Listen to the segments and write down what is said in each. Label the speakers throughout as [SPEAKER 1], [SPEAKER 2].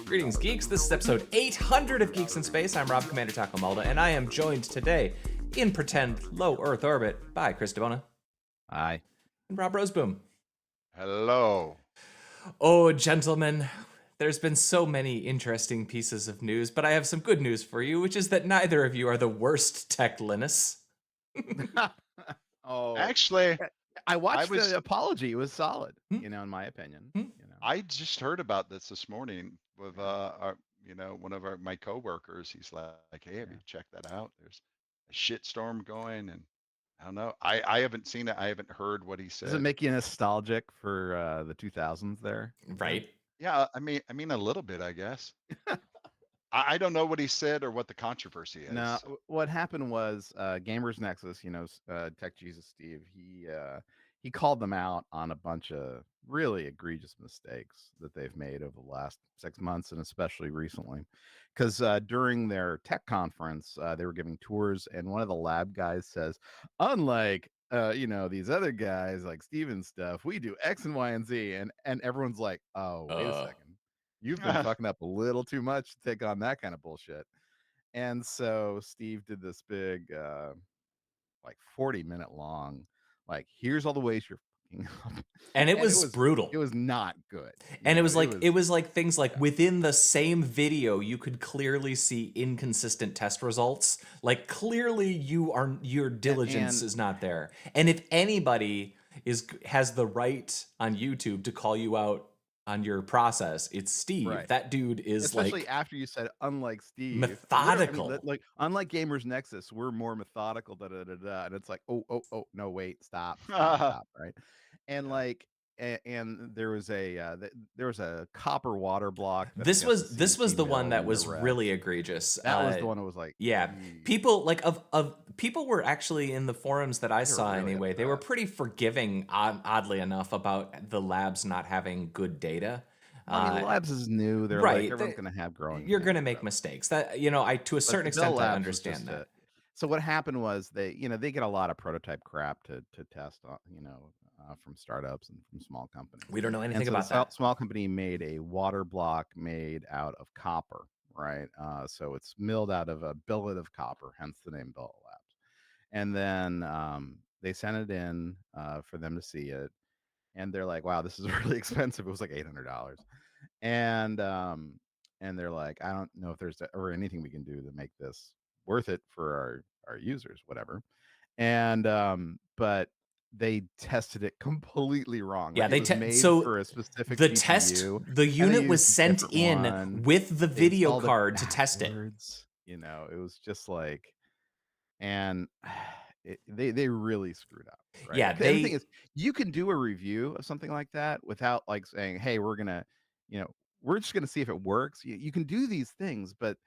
[SPEAKER 1] Greetings, geeks. This is episode 800 of Geeks in Space. I'm Rob Commander Takamalda, and I am joined today in pretend low Earth orbit by Chris DeBona.
[SPEAKER 2] Hi.
[SPEAKER 1] And Rob Roseboom.
[SPEAKER 3] Hello.
[SPEAKER 1] Oh, gentlemen, there's been so many interesting pieces of news, but I have some good news for you, which is that neither of you are the worst tech Linus.
[SPEAKER 2] Oh,
[SPEAKER 3] Actually,
[SPEAKER 2] I watched
[SPEAKER 3] was-
[SPEAKER 2] the apology. It was solid, in my opinion.
[SPEAKER 3] I just heard about this morning with one of my coworkers. He's like, "Hey, have you checked that out? There's a shitstorm going," and I don't know. I haven't seen it. I haven't heard what he said.
[SPEAKER 2] Does it make you nostalgic for the 2000s there?
[SPEAKER 1] Right?
[SPEAKER 3] Yeah, I mean a little bit, I guess. I don't know what he said or what the controversy is.
[SPEAKER 2] No, what happened was Gamers Nexus, Tech Jesus Steve, he called them out on a bunch of really egregious mistakes that they've made over the last 6 months and especially recently. Because during their tech conference, they were giving tours, and one of the lab guys says, unlike these other guys like Steve and stuff, we do X and Y and Z, and everyone's like, oh, wait a second. You've been fucking up a little too much to take on that kind of bullshit. And so Steve did this big, 40-minute long, here's all the ways you're fucking up.
[SPEAKER 1] And it was brutal.
[SPEAKER 2] It was not good.
[SPEAKER 1] And it was like things like within the same video, you could clearly see inconsistent test results. Like clearly your diligence is not there. And if anybody has the right on YouTube to call you out on your process, it's Steve.
[SPEAKER 2] Right.
[SPEAKER 1] That dude is
[SPEAKER 2] especially after you said unlike Steve,
[SPEAKER 1] methodical.
[SPEAKER 2] Unlike Gamers Nexus, we're more methodical. And it's like, oh no, wait, stop, right? And and there was a copper water block.
[SPEAKER 1] This was the one that was really egregious.
[SPEAKER 2] That was the one that was like,
[SPEAKER 1] people people were actually in the forums that I saw really anyway. They were pretty forgiving, oddly enough, about the labs not having good data.
[SPEAKER 2] I mean, labs is new. They're
[SPEAKER 1] right.
[SPEAKER 2] Like, everyone's going to have growing.
[SPEAKER 1] You're going to make mistakes. That I to a certain extent I understand that.
[SPEAKER 2] So what happened was they get a lot of prototype crap to test, from startups and from small companies.
[SPEAKER 1] We don't know anything about
[SPEAKER 2] that. Small company made a water block made out of copper, right? So it's milled out of a billet of copper, hence the name Billet Labs. And then they sent it in for them to see it, and they're like, "Wow, this is really expensive." It was like $800, and they're like, "I don't know if there's anything we can do to make this worth it for our users, whatever." And but they tested it completely wrong.
[SPEAKER 1] Yeah,
[SPEAKER 2] like,
[SPEAKER 1] they
[SPEAKER 2] made for a specific
[SPEAKER 1] the
[SPEAKER 2] GPU,
[SPEAKER 1] test. The unit was sent in with the video card to test it.
[SPEAKER 2] It was just like, and they really screwed up. Right?
[SPEAKER 1] Yeah,
[SPEAKER 2] the thing is, you can do a review of something like that without like saying, "Hey, we're just gonna see if it works." You can do these things, but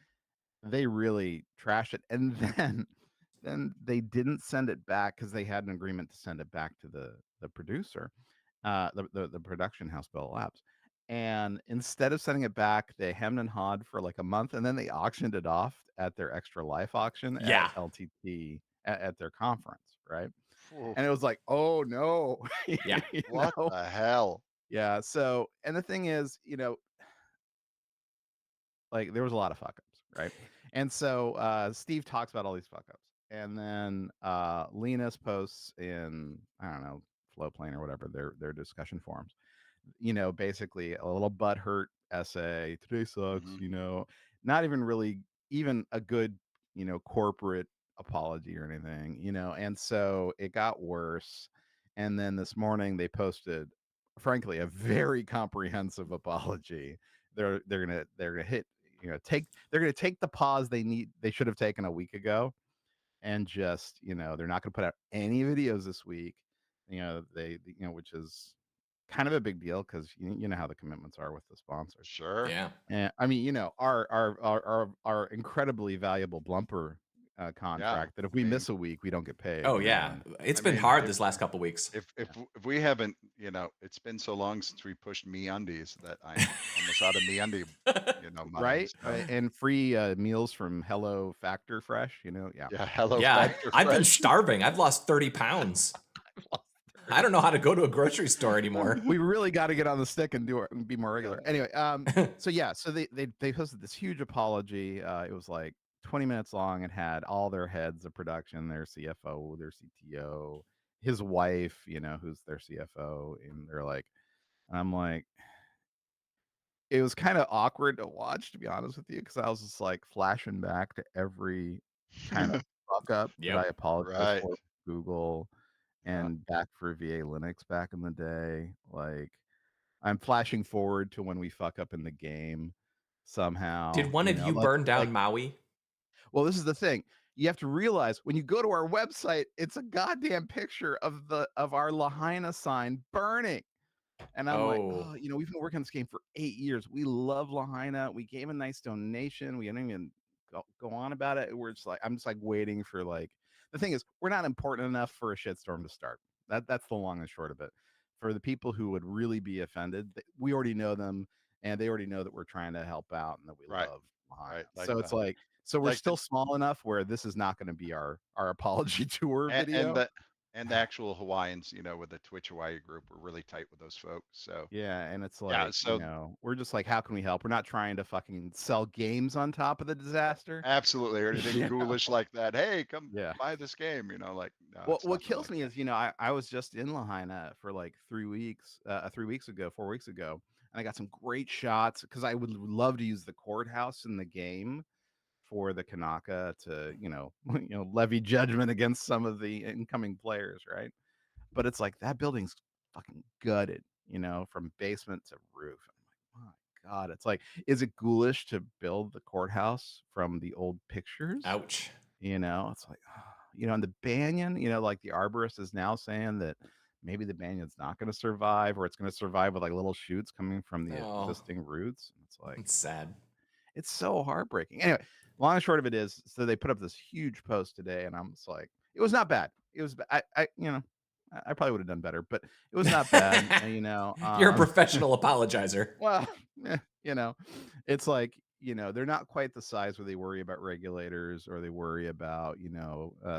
[SPEAKER 2] they really trash it, and then they didn't send it back because they had an agreement to send it back to the producer, the production house, Bell Labs. And instead of sending it back, they hemmed and hawed for like a month, and then they auctioned it off at their Extra Life auction at LTT at their conference, right? Oof. And it was like, oh no,
[SPEAKER 1] yeah,
[SPEAKER 3] what the hell?
[SPEAKER 2] Yeah. So, and the thing is, like there was a lot of fuck ups, right? And so Steve talks about all these fuck ups. And then Linus posts in, I don't know, Flowplane or whatever, their discussion forums, basically a little butthurt essay. Today sucks, not even really even a good, corporate apology or anything, and so it got worse. And then this morning they posted, frankly, a very comprehensive apology. They're gonna hit, they're gonna take the pause they should have taken a week ago. And just, they're not going to put out any videos this week, which is kind of a big deal because you know how the commitments are with the sponsors.
[SPEAKER 3] Sure.
[SPEAKER 1] Yeah.
[SPEAKER 2] And I mean, our incredibly valuable Blumper contract that if we miss a week, we don't get paid.
[SPEAKER 1] Oh yeah, it's been hard this last couple weeks.
[SPEAKER 3] If we haven't, it's been so long since we pushed MeUndies that I'm almost out of MeUndie,
[SPEAKER 2] right? And free meals from Hello Factor Fresh,
[SPEAKER 3] Yeah, Hello
[SPEAKER 1] Yeah,
[SPEAKER 3] Factor
[SPEAKER 1] I've been
[SPEAKER 3] Fresh.
[SPEAKER 1] starving. I've lost 30 pounds. I don't know how to go to a grocery store anymore.
[SPEAKER 2] We really got to get on the stick and do it and be more regular. Anyway, so yeah, so they posted this huge apology. It was like 20 minutes long. It had all their heads of production, their CFO, their CTO, his wife, who's their CFO, and they're like, I'm like, it was kind of awkward to watch, to be honest with you, because I was just like flashing back to every kind of fuck up that I
[SPEAKER 1] Yep.
[SPEAKER 2] apologized
[SPEAKER 3] Right.
[SPEAKER 2] for Google
[SPEAKER 3] Yeah.
[SPEAKER 2] and back for VA Linux back in the day. Like, I'm flashing forward to when we fuck up in the game somehow.
[SPEAKER 1] Did one of you burn down Maui?
[SPEAKER 2] Well, this is the thing. You have to realize when you go to our website, it's a goddamn picture of our Lahaina sign burning. And I'm like,
[SPEAKER 1] Oh,
[SPEAKER 2] oh, we've been working on this game for 8 years. We love Lahaina. We gave a nice donation. We didn't even go on about it. I'm just like waiting for the thing is, we're not important enough for a shitstorm to start. That's the long and short of it. For the people who would really be offended, we already know them, and they already know that we're trying to help out and that we
[SPEAKER 3] Right.
[SPEAKER 2] love Lahaina.
[SPEAKER 3] Right.
[SPEAKER 2] So it's like, so we're
[SPEAKER 3] like the
[SPEAKER 2] still small enough where this is not going to be our apology tour
[SPEAKER 3] and
[SPEAKER 2] video.
[SPEAKER 3] the actual Hawaiians, with the Twitch Hawaii group, were really tight with those folks. So
[SPEAKER 2] Yeah, and it's
[SPEAKER 3] yeah,
[SPEAKER 2] like,
[SPEAKER 3] so
[SPEAKER 2] we're just like, how can we help? We're not trying to fucking sell games on top of the disaster.
[SPEAKER 3] absolutely, or anything
[SPEAKER 2] You know?
[SPEAKER 3] ghoulish like that. Hey, come
[SPEAKER 2] Yeah.
[SPEAKER 3] buy this game. Like no,
[SPEAKER 2] Well,
[SPEAKER 3] it's
[SPEAKER 2] what
[SPEAKER 3] nothing
[SPEAKER 2] kills
[SPEAKER 3] like
[SPEAKER 2] me
[SPEAKER 3] that.
[SPEAKER 2] is, I was just in Lahaina for like 3 weeks, 3 weeks ago, 4 weeks ago, and I got some great shots because I would love to use the courthouse in the game for the Kanaka to, levy judgment against some of the incoming players, right? But it's like that building's fucking gutted, from basement to roof. I'm like, my God, it's like, is it ghoulish to build the courthouse from the old pictures?
[SPEAKER 1] ouch.
[SPEAKER 2] It's like, and the banyan, like the arborist is now saying that maybe the banyan's not going to survive, or it's going to survive with like little shoots coming from the
[SPEAKER 1] Oh,
[SPEAKER 2] existing roots. It's like,
[SPEAKER 1] it's sad.
[SPEAKER 2] it's so heartbreaking. Anyway, long and short of it is, so they put up this huge post today, and I'm just like, it was not bad. It was, I probably would have done better, but it was not bad.
[SPEAKER 1] You're a professional apologizer.
[SPEAKER 2] Well, it's like, they're not quite the size where they worry about regulators or they worry about,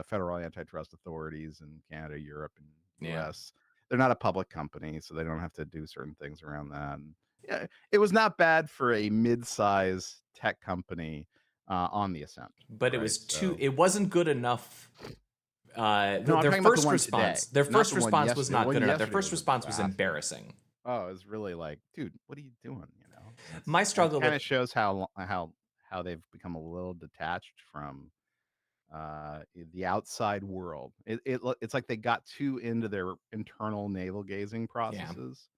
[SPEAKER 2] federal antitrust authorities in Canada, Europe, and
[SPEAKER 1] Yeah.
[SPEAKER 2] US. They're not a public company, so they don't have to do certain things around that. And yeah, it was not bad for a mid-size tech company on the ascent.
[SPEAKER 1] But it
[SPEAKER 2] right?
[SPEAKER 1] was
[SPEAKER 2] So,
[SPEAKER 1] it wasn't good enough.
[SPEAKER 2] no, I'm
[SPEAKER 1] Their
[SPEAKER 2] talking about the
[SPEAKER 1] first
[SPEAKER 2] one
[SPEAKER 1] response,
[SPEAKER 2] today,
[SPEAKER 1] their
[SPEAKER 2] not
[SPEAKER 1] first
[SPEAKER 2] the one
[SPEAKER 1] response was
[SPEAKER 2] yesterday.
[SPEAKER 1] not
[SPEAKER 2] The one
[SPEAKER 1] good enough. Their
[SPEAKER 2] yesterday
[SPEAKER 1] first
[SPEAKER 2] was a
[SPEAKER 1] response was
[SPEAKER 2] disaster.
[SPEAKER 1] embarrassing.
[SPEAKER 2] Oh, it was really like, dude, what are you doing?
[SPEAKER 1] My struggle
[SPEAKER 2] kind of
[SPEAKER 1] with
[SPEAKER 2] shows how they've become a little detached from the outside world. It's like they got too into their internal navel gazing processes,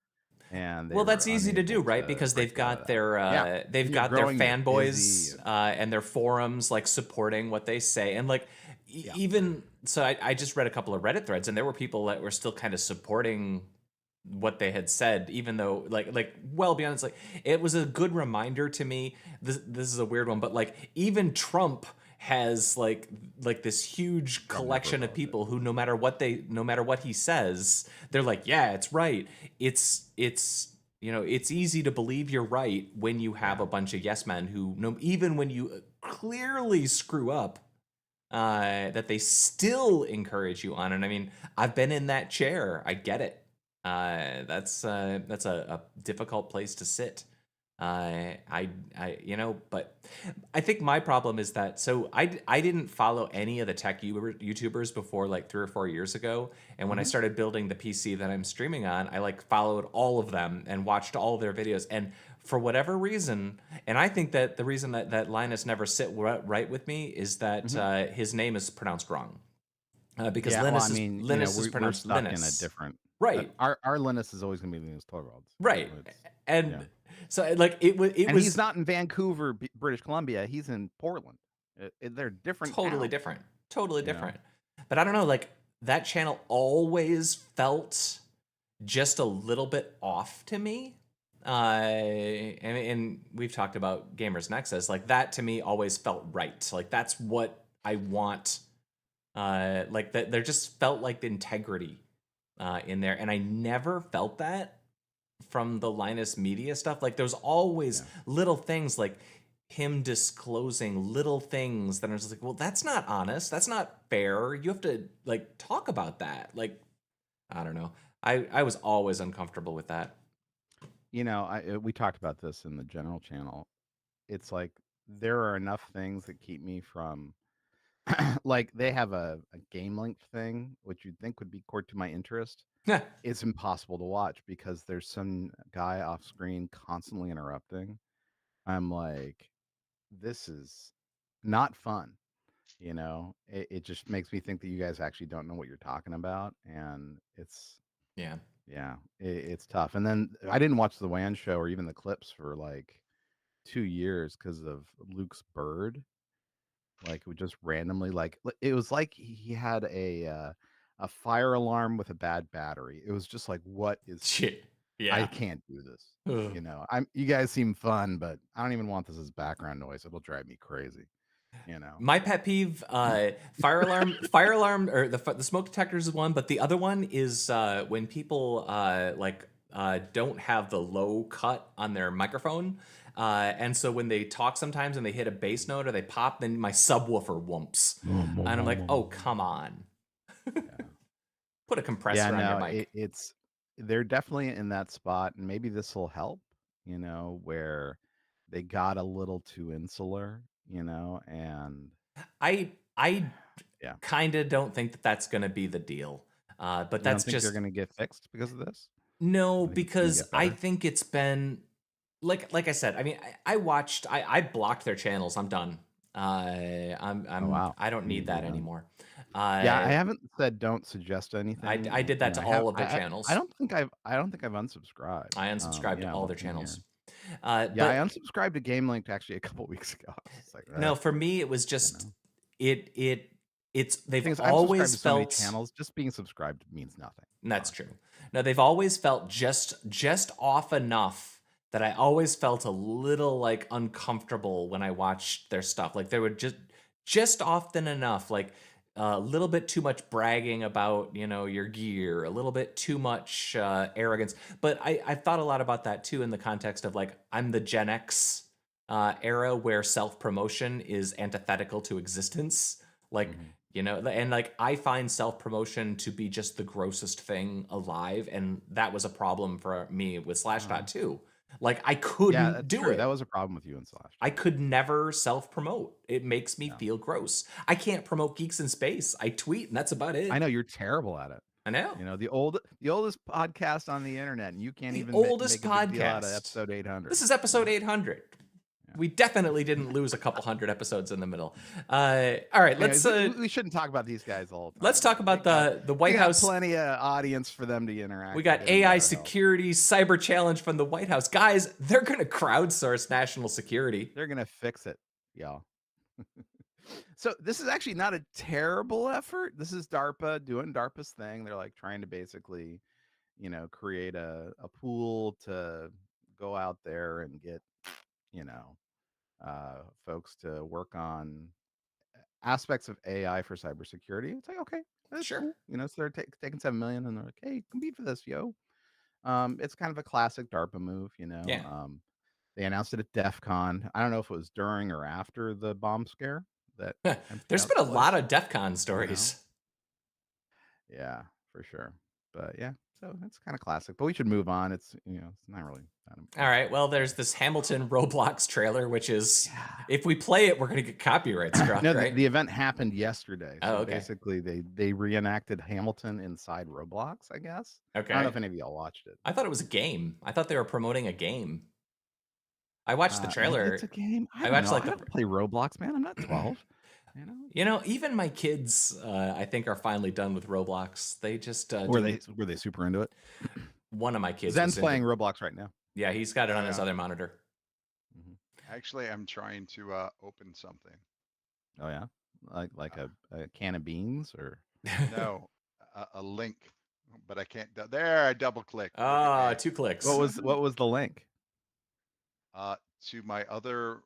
[SPEAKER 2] and they
[SPEAKER 1] well, that's
[SPEAKER 2] were
[SPEAKER 1] easy to do,
[SPEAKER 2] unable
[SPEAKER 1] right?
[SPEAKER 2] to
[SPEAKER 1] Because
[SPEAKER 2] break
[SPEAKER 1] they've
[SPEAKER 2] out of
[SPEAKER 1] got
[SPEAKER 2] that.
[SPEAKER 1] their they've
[SPEAKER 2] When you're
[SPEAKER 1] got their
[SPEAKER 2] growing, you're busy,
[SPEAKER 1] fanboys and their forums like supporting what they say, and like
[SPEAKER 2] Yeah.
[SPEAKER 1] even so, I just read a couple of Reddit threads, and there were people that were still kind of supporting what they had said, even though like well beyond, it's like it was a good reminder to me. This is a weird one, but like even Trump has like this huge collection of people who no matter what he says, they're like, yeah, it's right. It's it's easy to believe you're right when you have a bunch of yes men who know, even when you clearly screw up, that they still encourage you on. And I mean, I've been in that chair. I get it. That's a difficult place to sit. But I think my problem is that, so I didn't follow any of the tech YouTubers before like 3 or 4 years ago, and when I started building the PC that I'm streaming on, I like followed all of them and watched all their videos, and for whatever reason, and I think that the reason that Linus never sit right with me is that his name is pronounced wrong. Because
[SPEAKER 2] Yeah,
[SPEAKER 1] Linus
[SPEAKER 2] well, I mean,
[SPEAKER 1] Linus is
[SPEAKER 2] we're
[SPEAKER 1] pronounced
[SPEAKER 2] stuck in a
[SPEAKER 1] Linus.
[SPEAKER 2] different
[SPEAKER 1] Right.
[SPEAKER 2] Our Linus is always going to be Linus Torvalds.
[SPEAKER 1] Right. And
[SPEAKER 2] yeah.
[SPEAKER 1] so like it was
[SPEAKER 2] And he's not in Vancouver, British Columbia. He's in Portland. They're different.
[SPEAKER 1] totally
[SPEAKER 2] towns.
[SPEAKER 1] different. Totally
[SPEAKER 2] You know?
[SPEAKER 1] different. But I don't know, like that channel always felt just a little bit off to me. And we've talked about Gamers Nexus. Like that to me always felt right. Like that's what I want. Like that there just felt like the integrity in there, and I never felt that from the Linus Media stuff. Like there's always little things like him disclosing little things that are just like, well, that's not honest, that's not fair, you have to like talk about that. Like I don't know. I was always uncomfortable with that.
[SPEAKER 2] We talked about this in the general channel. It's like there are enough things that keep me from like they have a game link thing, which you'd think would be core to my interest. It's impossible to watch because there's some guy off screen constantly interrupting. I'm like, this is not fun. It just makes me think that you guys actually don't know what you're talking about, and
[SPEAKER 1] Yeah.
[SPEAKER 2] it's tough. And then I didn't watch the WAN show or even the clips for like 2 years because of Luke's bird. Like it would just randomly it was like he had a fire alarm with a bad battery. It was just like, what is
[SPEAKER 1] Shit.
[SPEAKER 2] I
[SPEAKER 1] Yeah.
[SPEAKER 2] can't do this.
[SPEAKER 1] Ugh.
[SPEAKER 2] You guys seem fun, but I don't even want this as background noise. It'll drive me crazy.
[SPEAKER 1] My pet peeve, fire alarm, or the smoke detectors is one, but the other one is when people don't have the low cut on their microphone, and so when they talk sometimes and they hit a bass note or they pop, then my subwoofer whoops, and I'm like, oh come on, put a compressor on your mic.
[SPEAKER 2] They're definitely in that spot, and maybe this will help. Where they got a little too insular. And
[SPEAKER 1] I
[SPEAKER 2] yeah,
[SPEAKER 1] kind of don't think that that's going to be the deal, but
[SPEAKER 2] you don't
[SPEAKER 1] that's
[SPEAKER 2] think they're
[SPEAKER 1] just
[SPEAKER 2] going to get fixed because of this?
[SPEAKER 1] no,
[SPEAKER 2] I think it's going to
[SPEAKER 1] because
[SPEAKER 2] get
[SPEAKER 1] I
[SPEAKER 2] better.
[SPEAKER 1] think it's been like I said. I mean, I blocked their channels. I'm done.
[SPEAKER 2] Oh wow,
[SPEAKER 1] I don't
[SPEAKER 2] you
[SPEAKER 1] need
[SPEAKER 2] need to be
[SPEAKER 1] that
[SPEAKER 2] done.
[SPEAKER 1] anymore.
[SPEAKER 2] Yeah, I haven't said don't suggest anything.
[SPEAKER 1] I did that to
[SPEAKER 2] I have.
[SPEAKER 1] all of their
[SPEAKER 2] I
[SPEAKER 1] channels.
[SPEAKER 2] don't think I've unsubscribed.
[SPEAKER 1] I unsubscribed to
[SPEAKER 2] Yeah,
[SPEAKER 1] all their
[SPEAKER 2] looking here.
[SPEAKER 1] channels.
[SPEAKER 2] Yeah, I
[SPEAKER 1] But
[SPEAKER 2] unsubscribed to GameLink actually a couple weeks ago. It's like,
[SPEAKER 1] no, for me, it was
[SPEAKER 2] you
[SPEAKER 1] just
[SPEAKER 2] know.
[SPEAKER 1] it's
[SPEAKER 2] The
[SPEAKER 1] they've
[SPEAKER 2] thing is, I'm subscribed
[SPEAKER 1] always
[SPEAKER 2] to so many
[SPEAKER 1] felt.
[SPEAKER 2] channels. Just being subscribed means nothing.
[SPEAKER 1] That's
[SPEAKER 2] Honestly.
[SPEAKER 1] true. No, they've always felt just off enough that I always felt a little like uncomfortable when I watched their stuff. Like they would just often enough, like a little bit too much bragging about your gear, a little bit too much arrogance. But I thought a lot about that too in the context of like I'm the Gen X era where self promotion is antithetical to existence. Like and like I find self promotion to be just the grossest thing alive, and that was a problem for me with Slashdot too. Like I
[SPEAKER 2] Yeah,
[SPEAKER 1] couldn't
[SPEAKER 2] that's
[SPEAKER 1] do
[SPEAKER 2] true. That
[SPEAKER 1] it.
[SPEAKER 2] was a problem with you and Slash.
[SPEAKER 1] I could never self promote. It makes me
[SPEAKER 2] Yeah.
[SPEAKER 1] feel gross. I can't promote Geeks in Space. I tweet, and that's about it.
[SPEAKER 2] I know you're terrible at it.
[SPEAKER 1] I know.
[SPEAKER 2] The oldest podcast on the internet, and you can't
[SPEAKER 1] The
[SPEAKER 2] even
[SPEAKER 1] oldest
[SPEAKER 2] make a big deal out of
[SPEAKER 1] podcast.
[SPEAKER 2] episode 800.
[SPEAKER 1] This is episode 800. We definitely didn't lose a couple hundred episodes in the middle. All right,
[SPEAKER 2] Anyways,
[SPEAKER 1] let's
[SPEAKER 2] we shouldn't talk about these guys all the time.
[SPEAKER 1] let's talk about the White
[SPEAKER 2] we got
[SPEAKER 1] House.
[SPEAKER 2] plenty of audience for them to interact.
[SPEAKER 1] We got
[SPEAKER 2] with
[SPEAKER 1] AI
[SPEAKER 2] our help.
[SPEAKER 1] security cyber challenge from the White House. Guys, they're going to crowdsource national security.
[SPEAKER 2] They're gonna fix it, y'all. So this is actually not a terrible effort. This is DARPA doing DARPA's thing. They're like trying to basically, create a pool to go out there and get, folks to work on aspects of AI for cybersecurity. It's like, okay, that's
[SPEAKER 1] Sure.
[SPEAKER 2] cool. So they're taking 7 million and they're like, hey, compete for this, yo. It's kind of a classic DARPA move,
[SPEAKER 1] Yeah.
[SPEAKER 2] They announced it at DEF CON. I don't know if it was during or after the bomb scare that
[SPEAKER 1] There's been a lot of DEF CON stories.
[SPEAKER 2] Yeah, for sure. But yeah, so it's kind of classic. But we should move on. It's it's not really that important.
[SPEAKER 1] All right. Well, there's this Hamilton Roblox trailer, which is if we play it, we're going to get copyright struck,
[SPEAKER 2] No,
[SPEAKER 1] right?
[SPEAKER 2] the event happened yesterday. So
[SPEAKER 1] Oh, okay.
[SPEAKER 2] basically they reenacted Hamilton inside Roblox, I guess.
[SPEAKER 1] Okay.
[SPEAKER 2] I don't know if any of y'all watched it.
[SPEAKER 1] I thought it was a game. I thought they were promoting a game. I watched the trailer.
[SPEAKER 2] Maybe it's a game. I
[SPEAKER 1] watched
[SPEAKER 2] don't know.
[SPEAKER 1] like
[SPEAKER 2] I don't play Roblox, man. I'm not 12.
[SPEAKER 1] Even my kids, I think, are finally done with Roblox. They just
[SPEAKER 2] were they super into it?
[SPEAKER 1] One of my kids.
[SPEAKER 2] Zen's
[SPEAKER 1] was
[SPEAKER 2] playing Roblox right now.
[SPEAKER 1] Yeah, he's got it on his other monitor.
[SPEAKER 3] Actually, I'm trying to open something.
[SPEAKER 2] Oh yeah, like a can of beans or
[SPEAKER 3] no, a link, but I can't. There, I double click.
[SPEAKER 1] Ah, 2 clicks.
[SPEAKER 2] What was the link?
[SPEAKER 3] To my other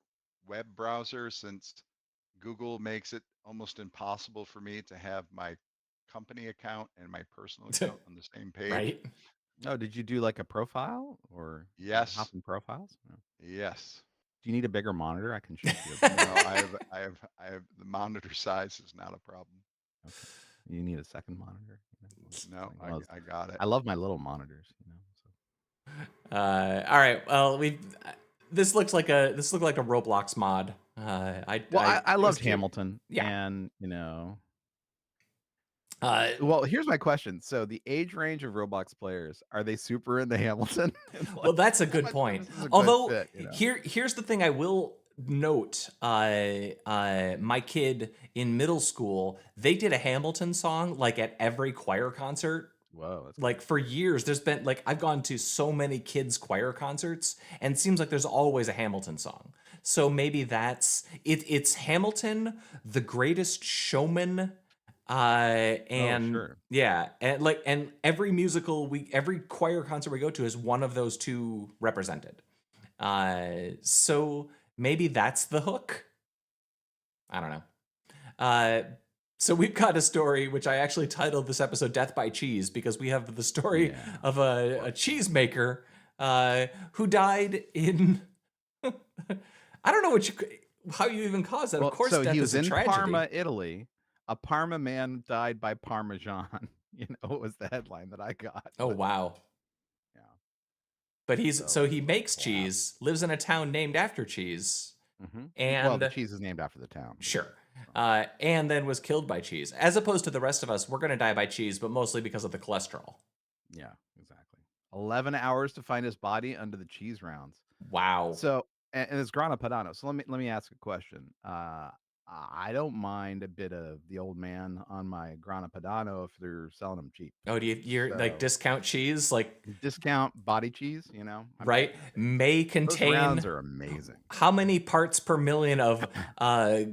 [SPEAKER 3] web browser, since Google makes it almost impossible for me to have my company account and my personal account on the same page.
[SPEAKER 1] Right.
[SPEAKER 2] Oh, did you do like a profile or
[SPEAKER 3] yes?
[SPEAKER 2] Hop in profiles? No.
[SPEAKER 3] Yes.
[SPEAKER 2] Do you need a bigger monitor? I can show you.
[SPEAKER 3] No, I have the monitor size is not a problem.
[SPEAKER 2] Okay. You need a second monitor.
[SPEAKER 3] No,
[SPEAKER 2] Like one of those-
[SPEAKER 3] I got it.
[SPEAKER 2] I love my little monitors. So.
[SPEAKER 1] All right. Well, this looks like a Roblox mod.
[SPEAKER 2] I
[SPEAKER 1] it was
[SPEAKER 2] loved
[SPEAKER 1] cute.
[SPEAKER 2] Hamilton,
[SPEAKER 1] Yeah.
[SPEAKER 2] and
[SPEAKER 1] Uh,
[SPEAKER 2] well, here's my question. So the age range of Roblox players, are they super into Hamilton?
[SPEAKER 1] well, that's a good
[SPEAKER 2] much
[SPEAKER 1] point.
[SPEAKER 2] this is a good
[SPEAKER 1] Although
[SPEAKER 2] fit,
[SPEAKER 1] here's the thing I will note. My kid in middle school, they did a Hamilton song like at every choir concert.
[SPEAKER 2] Whoa, that's
[SPEAKER 1] Like for years, there's been like I've gone to so many kids choir concerts, and it seems like there's always a Hamilton song. So maybe that's it. It's Hamilton, The Greatest Showman, and
[SPEAKER 2] sure.
[SPEAKER 1] yeah, and every every choir concert we go to is one of those two represented. So maybe that's the hook. I don't know. So we've got a story which I actually titled this episode "Death by Cheese" because we have the story of a cheesemaker who died in. I don't know how you even cause that.
[SPEAKER 2] Well,
[SPEAKER 1] of course,
[SPEAKER 2] so
[SPEAKER 1] death
[SPEAKER 2] he
[SPEAKER 1] is
[SPEAKER 2] was
[SPEAKER 1] a
[SPEAKER 2] in
[SPEAKER 1] tragedy.
[SPEAKER 2] Parma, Italy. A Parma man died by Parmesan. Was the headline that I got.
[SPEAKER 1] Oh wow!
[SPEAKER 2] Yeah.
[SPEAKER 1] But he makes cheese, lives in a town named after cheese, and
[SPEAKER 2] well, the cheese is named after the town.
[SPEAKER 1] Sure. And then was killed by cheese. As opposed to the rest of us, we're going to die by cheese, but mostly because of the cholesterol.
[SPEAKER 2] Yeah, exactly. 11 hours to find his body under the cheese rounds.
[SPEAKER 1] Wow.
[SPEAKER 2] So, and it's Grana Padano. So let me ask a question. I don't mind a bit of the old man on my Grana Padano if they're selling them cheap.
[SPEAKER 1] Oh, you're like discount cheese, like
[SPEAKER 2] discount body cheese,
[SPEAKER 1] right? May
[SPEAKER 2] Those
[SPEAKER 1] contain
[SPEAKER 2] rounds are amazing.
[SPEAKER 1] How many parts per million of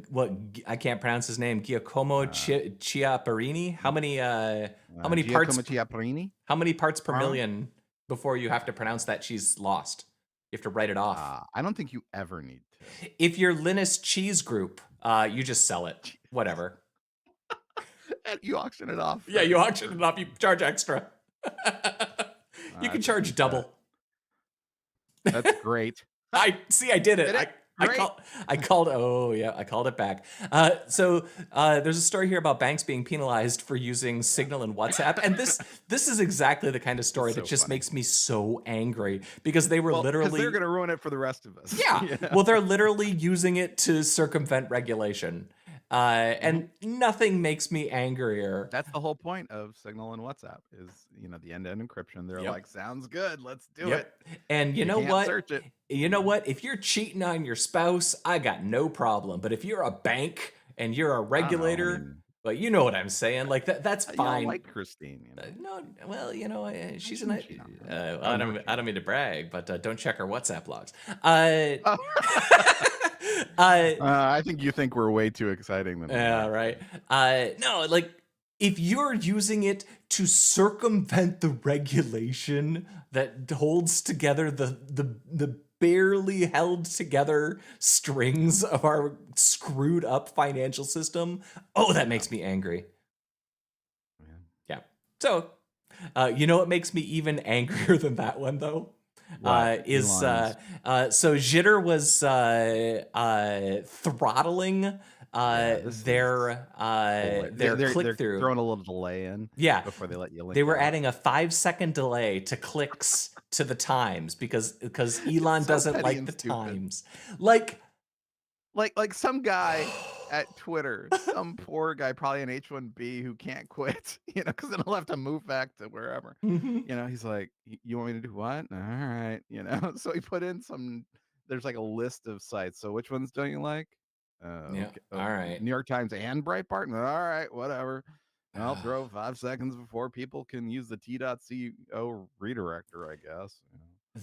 [SPEAKER 1] what I can't pronounce his name, Giacomo Chiapparini? How many parts?
[SPEAKER 2] Chiapparini?
[SPEAKER 1] How many parts per million before you have to pronounce that cheese lost? You have to write it off.
[SPEAKER 2] I don't think you ever need to.
[SPEAKER 1] If you're Linus Cheese Group, you just sell it. Whatever.
[SPEAKER 2] And you auction it off.
[SPEAKER 1] Yeah, you auction it off. You charge extra. You can charge double.
[SPEAKER 2] That's great.
[SPEAKER 1] I did it. I called. Oh yeah, I called it back. So there's a story here about banks being penalized for using Signal and WhatsApp, and this is exactly the kind of story that just makes me so angry because they were literally
[SPEAKER 2] they're going to ruin it for the rest of us.
[SPEAKER 1] Yeah. Well, they're literally using it to circumvent regulation. And nothing makes me angrier.
[SPEAKER 2] That's the whole point of Signal and WhatsApp is, the end-to-end encryption. They're like, sounds good. Let's do it.
[SPEAKER 1] And you know what?
[SPEAKER 2] Search it.
[SPEAKER 1] You know what? If you're cheating on your spouse, I got no problem. But if you're a bank and you're a regulator, but you know what I'm saying, like that's fine.
[SPEAKER 2] Like Christine.
[SPEAKER 1] No, well, she's an. I don't mean to brag, but don't check her WhatsApp logs.
[SPEAKER 2] I think you think we're way too exciting.
[SPEAKER 1] Yeah, right. No, like if you're using it to circumvent the regulation that holds together the barely held together strings of our screwed up financial system, that makes me angry. Yeah. So, you know what makes me even angrier than that one though? So Xitter was throttling their click through.
[SPEAKER 2] Throwing a little delay in before they let you link.
[SPEAKER 1] They were adding a 5-second delay to clicks to the times because Elon doesn't like the times. Like
[SPEAKER 2] some guy at Twitter, some poor guy, probably an H1B who can't quit, because then he'll have to move back to wherever. He's like, you want me to do what? All right, So he put in there's like a list of sites. So which ones don't you like?
[SPEAKER 1] Okay. All right.
[SPEAKER 2] New York Times and Breitbart. All right, whatever. I'll throw 5 seconds before people can use the t.co redirector, I guess.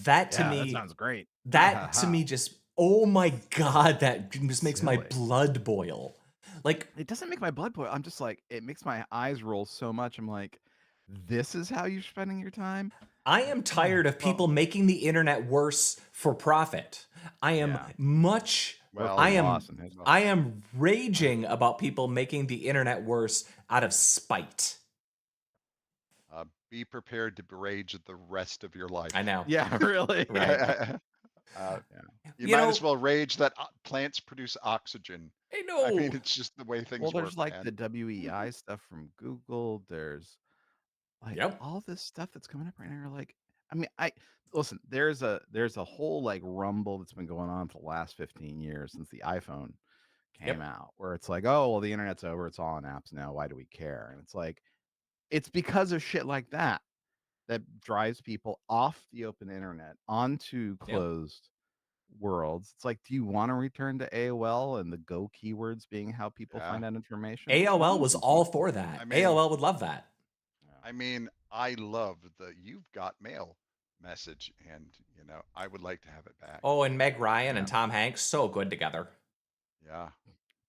[SPEAKER 1] That to me,
[SPEAKER 2] that sounds great.
[SPEAKER 1] That to me just, oh my God, that just makes my blood boil. Like,
[SPEAKER 2] it doesn't make my blood boil. I'm just like, it makes my eyes roll so much. I'm like, this is how you're spending your time?
[SPEAKER 1] I am tired of people making the internet worse for profit. I am I am raging about people making the internet worse out of spite.
[SPEAKER 3] Be prepared to rage the rest of your life.
[SPEAKER 1] I know.
[SPEAKER 2] Yeah, really.
[SPEAKER 1] Right.
[SPEAKER 3] You might as well rage that plants produce oxygen.
[SPEAKER 1] I know.
[SPEAKER 3] I mean, it's just the way things work.
[SPEAKER 2] Well, there's like the WEI stuff from Google. There's Like
[SPEAKER 1] Yep.
[SPEAKER 2] all this stuff that's coming up right now, like, I mean, I listen, there's a whole like rumble that's been going on for the last 15 years since the iPhone came
[SPEAKER 1] Yep.
[SPEAKER 2] out, where it's like, oh, well, the internet's over, it's all on apps now. Why do we care? And it's like, it's because of shit like that that drives people off the open internet onto
[SPEAKER 1] Yep.
[SPEAKER 2] closed worlds. It's like, do you want to return to AOL and the Go keywords being how people
[SPEAKER 3] Yeah.
[SPEAKER 2] find out information?
[SPEAKER 1] AOL
[SPEAKER 2] No,
[SPEAKER 1] was
[SPEAKER 2] you
[SPEAKER 1] all
[SPEAKER 2] don't.
[SPEAKER 1] for that.
[SPEAKER 3] I mean,
[SPEAKER 1] AOL would love that.
[SPEAKER 3] I mean, I love the "you've got mail" message, and I would like to have it back.
[SPEAKER 1] Oh, and Meg Ryan and
[SPEAKER 2] Yeah.
[SPEAKER 1] Tom Hanks, so good together.
[SPEAKER 3] Yeah.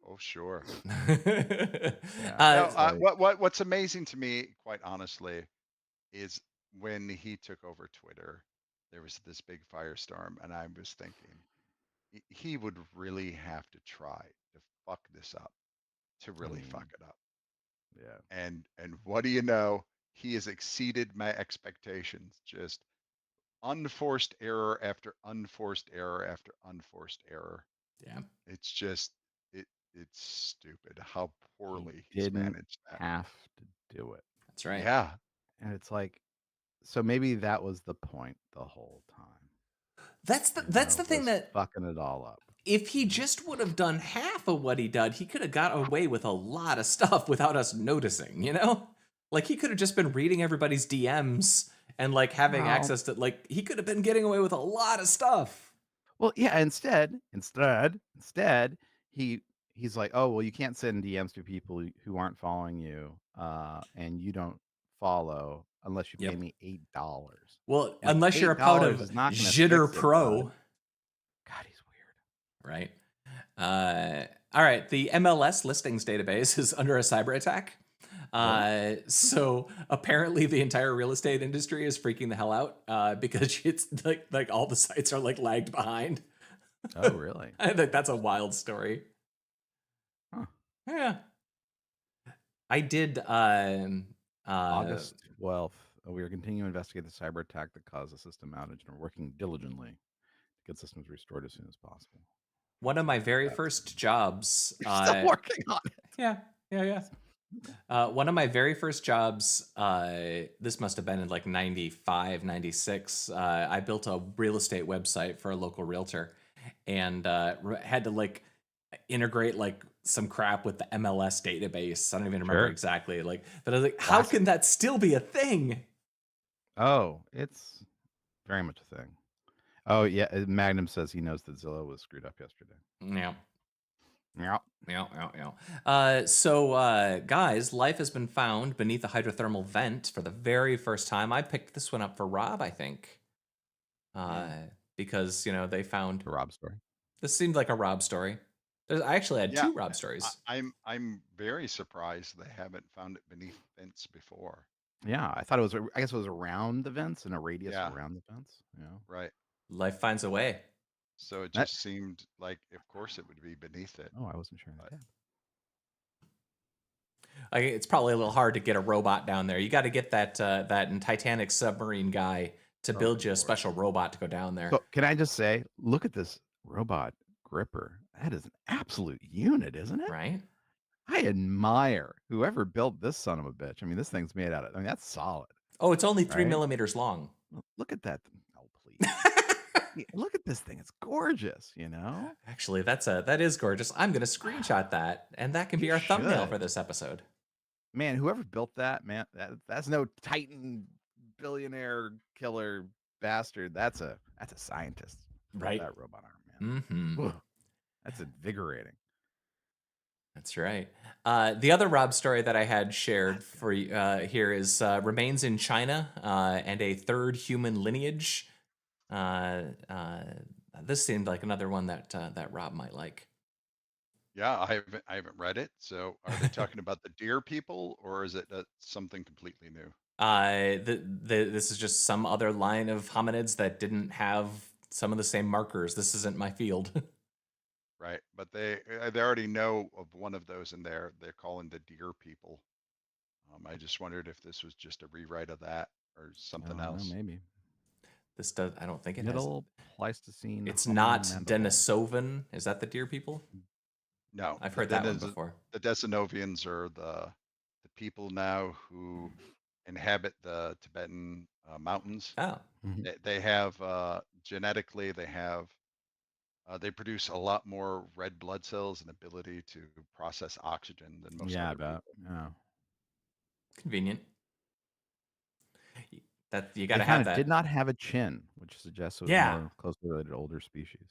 [SPEAKER 3] Oh, sure.
[SPEAKER 2] Yeah.
[SPEAKER 3] No,
[SPEAKER 2] It's like,
[SPEAKER 3] what's amazing to me, quite honestly, is when he took over Twitter, there was this big firestorm, and I was thinking he would really have to try to fuck this up to really fuck it up.
[SPEAKER 2] yeah.
[SPEAKER 3] And what do you know? He has exceeded my expectations. Just unforced error after unforced error after unforced error.
[SPEAKER 1] Yeah.
[SPEAKER 3] It's just it's stupid how
[SPEAKER 2] He
[SPEAKER 3] poorly he's
[SPEAKER 2] didn't
[SPEAKER 3] managed that.
[SPEAKER 2] have to do it.
[SPEAKER 1] That's right.
[SPEAKER 3] Yeah.
[SPEAKER 2] And it's like, so maybe that was the point the whole time.
[SPEAKER 1] That's the thing
[SPEAKER 2] was
[SPEAKER 1] that
[SPEAKER 2] fucking it all up.
[SPEAKER 1] if he just would have done half of what he did, he could have got away with a lot of stuff without us noticing, you know? Like he could have just been reading everybody's DMs and like having
[SPEAKER 2] Well,
[SPEAKER 1] access to like he could have been getting away with a lot of stuff.
[SPEAKER 2] well, yeah. Instead, he's like, oh, well, you can't send DMs to people who aren't following you, and you don't follow unless you pay
[SPEAKER 1] Yep.
[SPEAKER 2] me $8.
[SPEAKER 1] Well,
[SPEAKER 2] And
[SPEAKER 1] unless you're a part
[SPEAKER 2] $8
[SPEAKER 1] of
[SPEAKER 2] is not going to
[SPEAKER 1] Xitter
[SPEAKER 2] fix it,
[SPEAKER 1] Pro,
[SPEAKER 2] bud. God, he's weird.
[SPEAKER 1] right? All right, the MLS listings database is under a cyber attack. So apparently the entire real estate industry is freaking the hell out because it's like all the sites are like lagged behind.
[SPEAKER 2] Oh, really?
[SPEAKER 1] I think that's a wild story.
[SPEAKER 2] Huh.
[SPEAKER 1] Yeah. I did
[SPEAKER 2] August 12th. We are continuing to investigate the cyber attack that caused the system outage and are working diligently to get systems restored as soon as possible.
[SPEAKER 1] one of my very first jobs.
[SPEAKER 2] You're still working on it.
[SPEAKER 1] Yeah. One of my very first jobs, this must have been in like 95, 96. I built a real estate website for a local realtor and had to like integrate like some crap with the MLS database. I don't even remember
[SPEAKER 2] Sure.
[SPEAKER 1] exactly. Like, but I was like, how can that still be a thing?
[SPEAKER 2] Oh, it's very much a thing. Oh, yeah. Magnum says he knows that Zillow was screwed up yesterday.
[SPEAKER 1] Yeah.
[SPEAKER 2] Yeah.
[SPEAKER 1] So, guys, life has been found beneath a hydrothermal vent for the very first time. I picked this one up for Rob, I think, because they found
[SPEAKER 2] The Rob story.
[SPEAKER 1] this seemed like a Rob story. I actually had
[SPEAKER 3] Yeah.
[SPEAKER 1] two Rob stories.
[SPEAKER 3] I'm very surprised they haven't found it beneath vents before.
[SPEAKER 2] Yeah, I thought it was. I guess it was around the vents in a radius
[SPEAKER 3] Yeah.
[SPEAKER 2] around the vents. Yeah.
[SPEAKER 3] Right.
[SPEAKER 1] Life finds a way.
[SPEAKER 3] So it
[SPEAKER 2] That-
[SPEAKER 3] just seemed like, of course, it would be beneath it.
[SPEAKER 2] Oh, I wasn't sure.
[SPEAKER 3] But-
[SPEAKER 1] It's probably a little hard to get a robot down there. You got to get that Titanic submarine guy to build you a special robot to go down there.
[SPEAKER 2] So can I just say, look at this robot gripper. That is an absolute unit, isn't it?
[SPEAKER 1] Right?
[SPEAKER 2] I admire whoever built this son of a bitch. I mean, this thing's made out of. I mean, that's solid.
[SPEAKER 1] Oh, it's only 3
[SPEAKER 2] Right?
[SPEAKER 1] millimeters long.
[SPEAKER 2] Look at that. Oh, please. Look at this thing. It's gorgeous.
[SPEAKER 1] Actually, that is gorgeous. I'm gonna screenshot that, and that can be our thumbnail
[SPEAKER 2] should.
[SPEAKER 1] for this episode.
[SPEAKER 2] Man, whoever built that, man, that's no Titan billionaire killer bastard. That's a scientist. Built
[SPEAKER 1] Right.
[SPEAKER 2] That robot arm, man.
[SPEAKER 1] Mm-hmm.
[SPEAKER 2] Ugh, that's invigorating.
[SPEAKER 1] That's right. The other Rob story that I had shared for you here is remains in China and a third human lineage. This seemed like another one that Rob might like.
[SPEAKER 3] Yeah, I haven't read it. So are they talking about the deer people, or is it something completely new?
[SPEAKER 1] This is just some other line of hominids that didn't have some of the same markers. This isn't my field.
[SPEAKER 3] Right, but they already know of one of those in there. They're calling the deer people. I just wondered if this was just a rewrite of that or something else.
[SPEAKER 2] Maybe.
[SPEAKER 1] This does. I don't think it has.
[SPEAKER 2] Middle Pleistocene.
[SPEAKER 1] It's
[SPEAKER 2] hominid
[SPEAKER 1] not
[SPEAKER 2] mandible.
[SPEAKER 1] Denisovan. Is that the deer people?
[SPEAKER 3] No,
[SPEAKER 1] I've heard that one before.
[SPEAKER 3] The Decinovians are the people now who inhabit the Tibetan mountains.
[SPEAKER 1] Oh,
[SPEAKER 3] They have genetically, they produce a lot more red blood cells and ability to process oxygen than most
[SPEAKER 2] Yeah, I
[SPEAKER 3] other
[SPEAKER 2] bet.
[SPEAKER 3] people.
[SPEAKER 2] Yeah.
[SPEAKER 1] convenient. That you got
[SPEAKER 2] They
[SPEAKER 1] to
[SPEAKER 2] found
[SPEAKER 1] have
[SPEAKER 2] it did
[SPEAKER 1] that.
[SPEAKER 2] not have a chin, which suggests it was
[SPEAKER 1] Yeah.
[SPEAKER 2] more closely related to older species.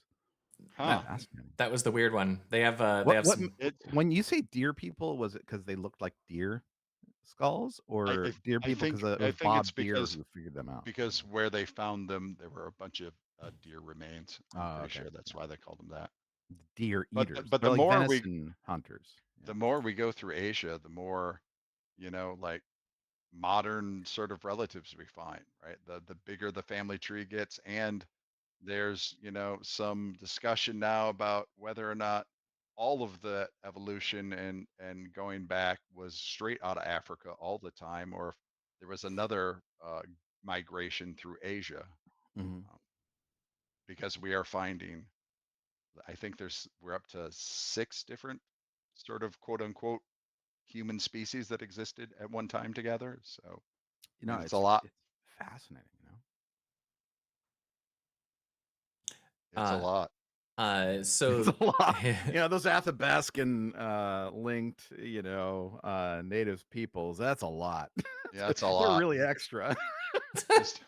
[SPEAKER 3] Huh.
[SPEAKER 2] Fascinating.
[SPEAKER 1] That was the weird one. They have
[SPEAKER 2] What
[SPEAKER 1] some
[SPEAKER 2] when you say deer people, was it because they looked like deer skulls, or deer people because it
[SPEAKER 3] I
[SPEAKER 2] was
[SPEAKER 3] think it's
[SPEAKER 2] Bob Deere who figured them out?
[SPEAKER 3] because where they found them, there were a bunch of deer remains. I'm
[SPEAKER 2] Oh,
[SPEAKER 3] pretty
[SPEAKER 2] okay.
[SPEAKER 3] sure that's why they called them that.
[SPEAKER 2] Deer
[SPEAKER 3] But
[SPEAKER 2] eaters.
[SPEAKER 3] but
[SPEAKER 2] They're
[SPEAKER 3] the
[SPEAKER 2] like
[SPEAKER 3] more
[SPEAKER 2] venison hunters.
[SPEAKER 3] the more we go through Asia, the more, like modern sort of relatives we find, right? The bigger the family tree gets, and there's, some discussion now about whether or not all of the evolution and going back was straight out of Africa all the time, or if there was another migration through Asia,
[SPEAKER 2] Mhm.
[SPEAKER 3] because we are finding, I think we're up to 6 different sort of quote unquote human species that existed at one time together. So, I mean, it's a lot.
[SPEAKER 2] It's fascinating.
[SPEAKER 3] It's a
[SPEAKER 1] uh
[SPEAKER 3] lot.
[SPEAKER 1] so
[SPEAKER 2] It's a lot. Those Athabascan linked, native peoples. That's a lot.
[SPEAKER 3] Yeah, it's a
[SPEAKER 2] They're
[SPEAKER 3] lot.
[SPEAKER 2] really extra.
[SPEAKER 3] Just,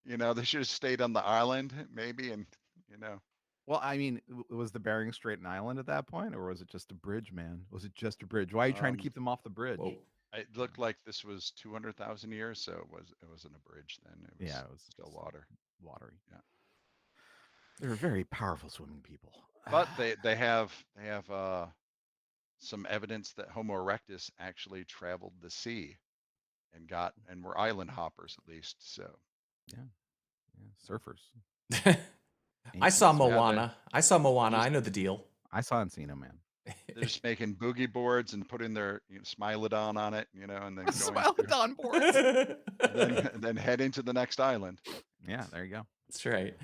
[SPEAKER 3] they should have stayed on the island maybe, and
[SPEAKER 2] Well, I mean, was the Bering Strait an island at that point, or was it just a bridge, man? Was it just a bridge? Why are you trying to keep them off the bridge?
[SPEAKER 1] whoa.
[SPEAKER 3] it looked like this was 200,000 years, so it wasn't a bridge then. It was still water.
[SPEAKER 2] Watery.
[SPEAKER 3] Yeah.
[SPEAKER 2] They're very powerful swimming people.
[SPEAKER 3] But they have some evidence that Homo erectus actually traveled the sea and were island hoppers at least. So
[SPEAKER 2] surfers.
[SPEAKER 1] I saw
[SPEAKER 2] Ancient surfers.
[SPEAKER 1] Moana. I saw Moana. I know the deal.
[SPEAKER 2] I saw Encino Man.
[SPEAKER 3] They're just making boogie boards and putting their Smilodon on it, and then going
[SPEAKER 2] Smilodon boards.
[SPEAKER 3] and then heading to the next island.
[SPEAKER 2] Yeah, there you go.
[SPEAKER 1] That's right.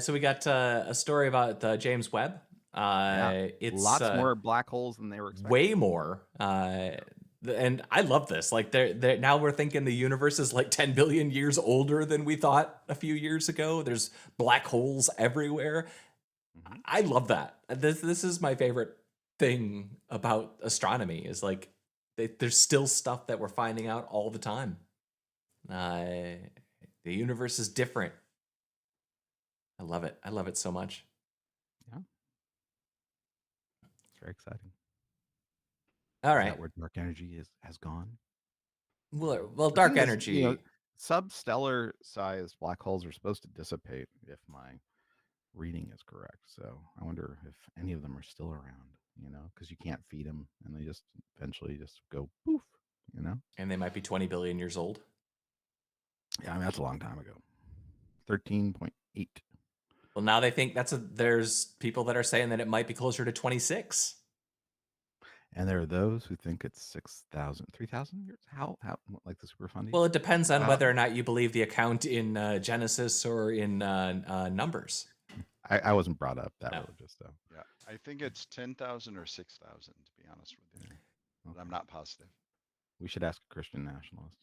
[SPEAKER 1] So we got a story about James Webb. It's
[SPEAKER 2] lots more black holes than they were expecting.
[SPEAKER 1] Way more. And I love this. Like they're now we're thinking the universe is like 10 billion years older than we thought a few years ago. There's black holes everywhere.
[SPEAKER 2] Mm-hmm.
[SPEAKER 1] I love that. This is my favorite thing about astronomy is like there's still stuff that we're finding out all the time. The universe is different. I love it. I love it so much.
[SPEAKER 2] Yeah. It's very exciting.
[SPEAKER 1] All right.
[SPEAKER 2] Is that where dark energy has gone?
[SPEAKER 1] Well, dark energy.
[SPEAKER 2] Substellar sized black holes are supposed to dissipate if my reading is correct. So I wonder if any of them are still around, because you can't feed them and they just eventually just go poof,
[SPEAKER 1] And they might be 20 billion years old.
[SPEAKER 2] Yeah, I mean, that's a long time ago. 13.8.
[SPEAKER 1] Well, now they think there's people that are saying that it might be closer to 26.
[SPEAKER 2] And there are those who think it's 6,000, 3,000 years. How like the Superfundy?
[SPEAKER 1] Well, it depends on whether or not you believe the account in Genesis or in Numbers.
[SPEAKER 2] I wasn't brought up that religious, though.
[SPEAKER 3] Yeah, I think it's 10,000 or 6,000 to be honest with you. But I'm not positive.
[SPEAKER 2] We should ask a Christian nationalist.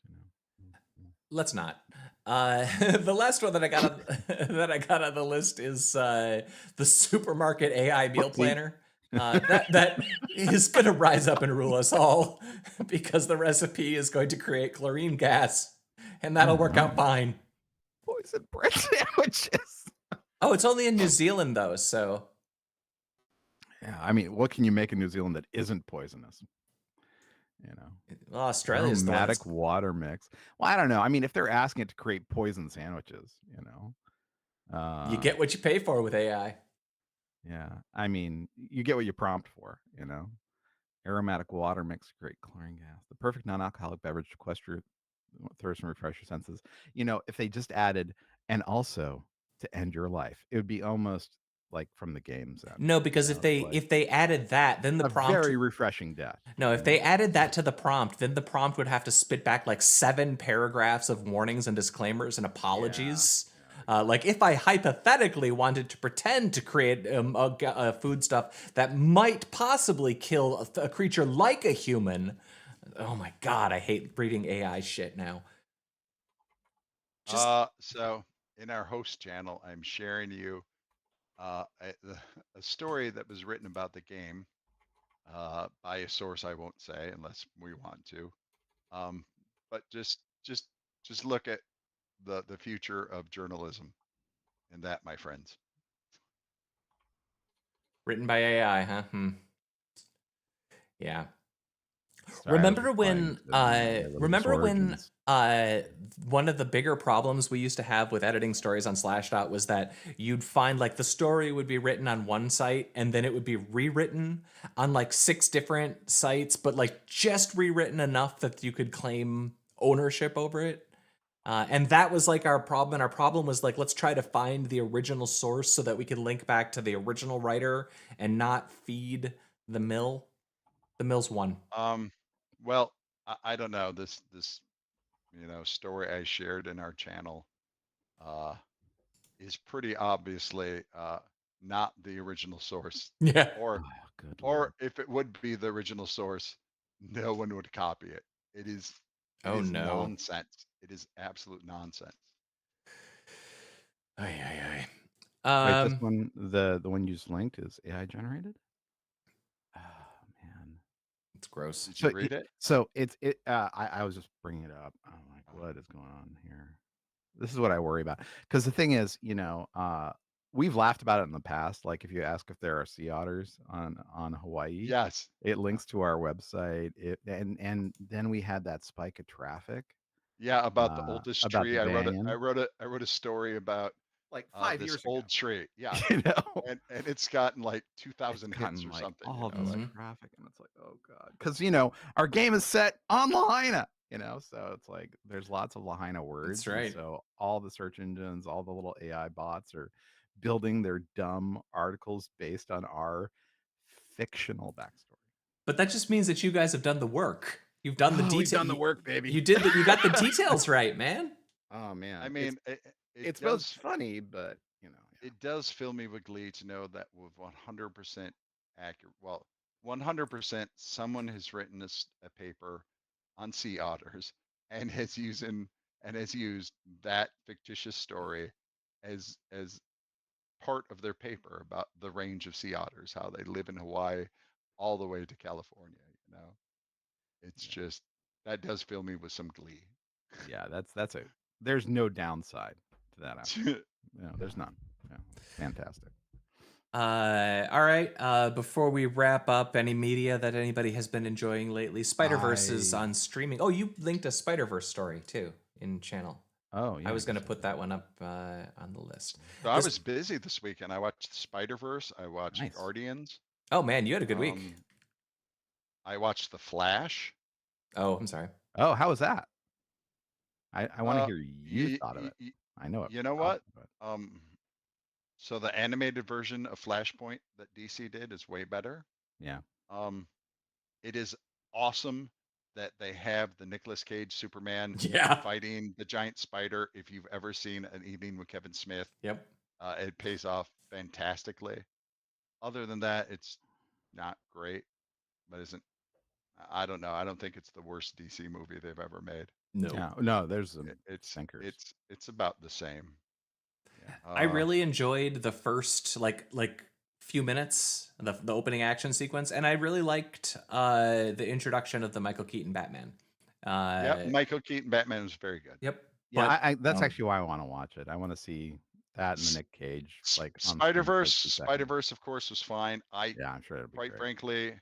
[SPEAKER 1] Let's not. The last one that I got on the list is the supermarket AI meal planner. That is going to rise up and rule us all because the recipe is going to create chlorine gas, and that'll work out fine.
[SPEAKER 2] Poison bread sandwiches.
[SPEAKER 1] Oh, it's only in New Zealand though, so.
[SPEAKER 2] Yeah, I mean, what can you make in New Zealand that isn't poisonous?
[SPEAKER 1] Well, Australia's
[SPEAKER 2] aromatic water mix. Well, I don't know. I mean, if they're asking it to create poison sandwiches,
[SPEAKER 1] you get what you pay for with AI.
[SPEAKER 2] Yeah, I mean, you get what you prompt for. Aromatic water mix to create chlorine gas, the perfect non-alcoholic beverage to quench your thirst and refresh your senses. If they just added and also to end your life, it would be almost like from the games.
[SPEAKER 1] No, because if they added that, then the prompt
[SPEAKER 2] very refreshing death.
[SPEAKER 1] No, if they added that to the prompt, then the prompt would have to spit back like 7 paragraphs of warnings and disclaimers and apologies. Like if I hypothetically wanted to pretend to create a foodstuff that might possibly kill a creature like a human, Oh my God, I hate reading AI shit now. Just
[SPEAKER 3] So in our host channel, I'm sharing you a story that was written about the game by a source I won't say unless we want to. Um, but just look at the future of journalism in that, my friends.
[SPEAKER 1] written by AI, huh?
[SPEAKER 2] Sorry,
[SPEAKER 1] Yeah.
[SPEAKER 2] I was
[SPEAKER 1] Remember
[SPEAKER 2] replying
[SPEAKER 1] when
[SPEAKER 2] to the Linus origins.
[SPEAKER 1] one of the bigger problems we used to have with editing stories on Slashdot was that you'd find like the story would be written on one site and then it would be rewritten on like 6 different sites, but like just rewritten enough that you could claim ownership over it. And that was like our problem. And our problem was like, let's try to find the original source so that we could link back to the original writer and not feed the mill. The mill's one.
[SPEAKER 3] Well, I don't know this story I shared in our channel uh, is pretty obviously not the original source,
[SPEAKER 1] Yeah.
[SPEAKER 3] or
[SPEAKER 2] Oh, good
[SPEAKER 3] or
[SPEAKER 2] lord.
[SPEAKER 3] if it would be the original source, no one would copy it. It
[SPEAKER 1] Oh
[SPEAKER 3] is
[SPEAKER 1] no.
[SPEAKER 3] nonsense. It is absolute nonsense.
[SPEAKER 1] Ay.
[SPEAKER 2] Wait, this one, the one you just linked is AI generated? Oh man.
[SPEAKER 1] It's gross.
[SPEAKER 3] Did you read it?
[SPEAKER 2] So I was just bringing it up. I'm like, what is going on here? This is what I worry about. Because the thing is, we've laughed about it in the past. Like if you ask if there are sea otters on Hawaii,
[SPEAKER 3] Yes.
[SPEAKER 2] it links to our website. And then we had that spike of traffic
[SPEAKER 3] Yeah, about the oldest
[SPEAKER 2] about
[SPEAKER 3] tree.
[SPEAKER 2] the
[SPEAKER 3] I
[SPEAKER 2] banyan.
[SPEAKER 3] wrote a story about
[SPEAKER 2] Like 5
[SPEAKER 3] this
[SPEAKER 2] years
[SPEAKER 3] old
[SPEAKER 2] ago.
[SPEAKER 3] tree. Yeah.
[SPEAKER 2] You know?
[SPEAKER 3] And it's gotten like
[SPEAKER 2] It's
[SPEAKER 3] 2,000 hits
[SPEAKER 2] gotten
[SPEAKER 3] or
[SPEAKER 2] like
[SPEAKER 3] something,
[SPEAKER 2] all
[SPEAKER 3] like
[SPEAKER 2] this traffic, and it's like, oh god, because our game is set on Lahaina, so it's like there's lots of Lahaina words,
[SPEAKER 1] That's
[SPEAKER 2] and
[SPEAKER 1] right.
[SPEAKER 2] so all the search engines, all the little AI bots are building their dumb articles based on our fictional backstory.
[SPEAKER 1] But that just means that you guys have done the work. You've done the
[SPEAKER 2] We've
[SPEAKER 1] detail.
[SPEAKER 2] done the work, baby.
[SPEAKER 1] You did that. You got the details right, man.
[SPEAKER 2] Oh man,
[SPEAKER 3] I mean,
[SPEAKER 2] it's both funny, but yeah.
[SPEAKER 3] It does fill me with glee to know that with 100% accurate, well, 100% someone has written a paper on sea otters and has used that fictitious story as part of their paper about the range of sea otters, how they live in Hawaii all the way to California, It's just that does fill me with some glee.
[SPEAKER 2] Yeah, there's no downside to that. No, there's none. Yeah, fantastic.
[SPEAKER 1] All right. Before we wrap up, any media that anybody has been enjoying lately? Spider-Verse is on streaming. Oh, you linked a Spider-Verse story too in channel.
[SPEAKER 2] Oh, yeah.
[SPEAKER 1] I was going to put that one up on the list.
[SPEAKER 3] So I was busy this weekend. I watched Spider-Verse. I watched
[SPEAKER 2] Nice.
[SPEAKER 3] Guardians.
[SPEAKER 1] Oh man, you had a good week.
[SPEAKER 3] I watched The Flash.
[SPEAKER 1] Oh, I'm sorry.
[SPEAKER 2] Oh, how was that? I want to hear you thought of it. I know it.
[SPEAKER 3] You know what? So the animated version of Flashpoint that DC did is way better.
[SPEAKER 2] Yeah.
[SPEAKER 3] It is awesome that they have the Nicolas Cage Superman fighting the giant spider. If you've ever seen An Evening with Kevin Smith,
[SPEAKER 1] yep,
[SPEAKER 3] it pays off fantastically. Other than that, it's not great, but I don't know. I don't think it's the worst DC movie they've ever made.
[SPEAKER 2] No, there's some sinkers.
[SPEAKER 3] It's about the same.
[SPEAKER 1] Yeah. I really enjoyed the first like few minutes, the opening action sequence, and I really liked the introduction of the Michael Keaton Batman.
[SPEAKER 3] Yep, Michael Keaton Batman was very good.
[SPEAKER 1] Yep.
[SPEAKER 2] Yeah, that's actually why I want to watch it. I want to see that and the Nick Cage like
[SPEAKER 3] Spider-Verse, of course, was fine.
[SPEAKER 2] Yeah, I'm sure it'll be
[SPEAKER 3] quite
[SPEAKER 2] great.
[SPEAKER 3] Frankly,